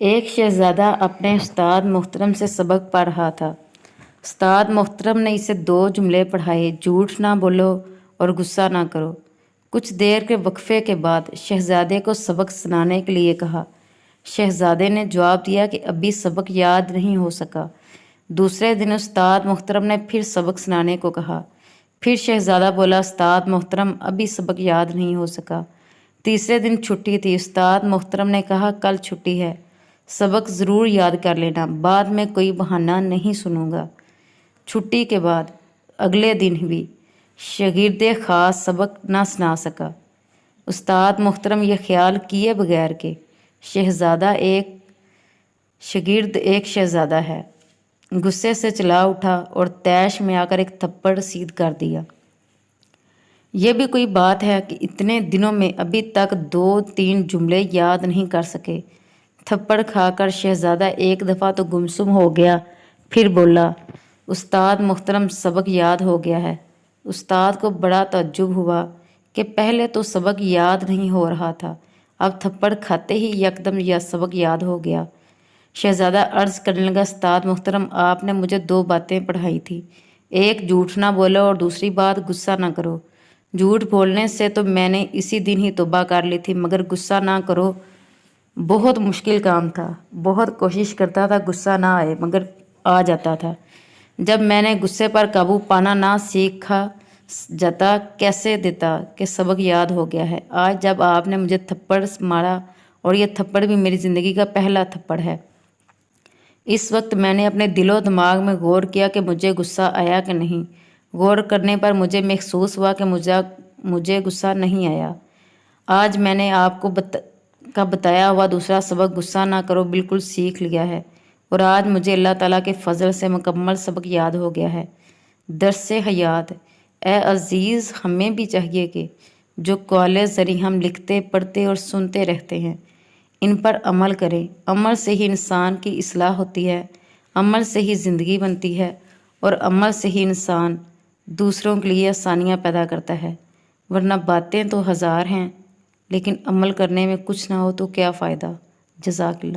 ایک شہزادہ اپنے استاد محترم سے سبق پڑھ رہا تھا۔ استاد محترم نے اسے 2 جملے پڑھائے: جھوٹ نہ بولو اور غصہ نہ کرو۔ کچھ دیر کے وقفے کے بعد شہزادے کو سبق سنانے کے لیے کہا۔ شہزادے نے جواب دیا کہ ابھی سبق یاد نہیں ہو سکا۔ دوسرے دن استاد محترم نے پھر سبق سنانے کو کہا۔ پھر شہزادہ بولا، استاد محترم ابھی سبق یاد نہیں ہو سکا۔ تیسرے دن چھٹی تھی۔ استاد محترم نے کہا، کل چھٹی ہے، سبق ضرور یاد کر لینا، بعد میں کوئی بہانہ نہیں سنوں گا۔ چھٹی کے بعد اگلے دن بھی شاگرد خاص سبق نہ سنا سکا۔ استاد محترم یہ خیال کیے بغیر کہ شاگرد ایک شہزادہ ہے، غصے سے چلا اٹھا اور طیش میں آ کر ایک تھپڑ سیدھ کر دیا۔ یہ بھی کوئی بات ہے کہ اتنے دنوں میں ابھی تک 2-3 جملے یاد نہیں کر سکے۔ تھپڑ کھا کر شہزادہ ایک دفعہ تو گمسم ہو گیا، پھر بولا، استاد محترم سبق یاد ہو گیا ہے۔ استاد کو بڑا تعجب ہوا کہ پہلے تو سبق یاد نہیں ہو رہا تھا، اب تھپڑ کھاتے ہی یکدم یہ سبق یاد ہو گیا۔ شہزادہ عرض کرنے لگا، استاد محترم آپ نے مجھے 2 باتیں پڑھائی تھی، ایک جھوٹ نہ بولو اور دوسری بات غصہ نہ کرو۔ جھوٹ بولنے سے تو میں نے اسی دن ہی توبہ کر لی تھی، مگر غصہ نہ کرو بہت مشکل کام تھا، بہت کوشش کرتا تھا غصہ نہ آئے مگر آ جاتا تھا۔ جب میں نے غصے پر قابو پانا نہ سیکھا جاتا کیسے دیتا کہ سبق یاد ہو گیا ہے۔ آج جب آپ نے مجھے تھپڑ مارا اور یہ تھپڑ بھی میری زندگی کا پہلا تھپڑ ہے، اس وقت میں نے اپنے دل و دماغ میں غور کیا کہ مجھے غصہ آیا کہ نہیں۔ غور کرنے پر مجھے محسوس ہوا کہ مجھے غصہ نہیں آیا۔ آج میں نے آپ کو بتایا ہوا دوسرا سبق غصہ نہ کرو بالکل سیکھ لیا ہے، اور آج مجھے اللہ تعالیٰ کے فضل سے مکمل سبق یاد ہو گیا ہے۔ درس حیات: اے عزیز، ہمیں بھی چاہیے کہ جو قول زری ہم لکھتے، پڑھتے اور سنتے رہتے ہیں، ان پر عمل کریں۔ عمل سے ہی انسان کی اصلاح ہوتی ہے، عمل سے ہی زندگی بنتی ہے، اور عمل سے ہی انسان دوسروں کے لیے آسانیاں پیدا کرتا ہے۔ ورنہ باتیں تو 1000 ہیں لیکن عمل کرنے میں کچھ نہ ہو تو کیا فائدہ۔ جزاک اللہ۔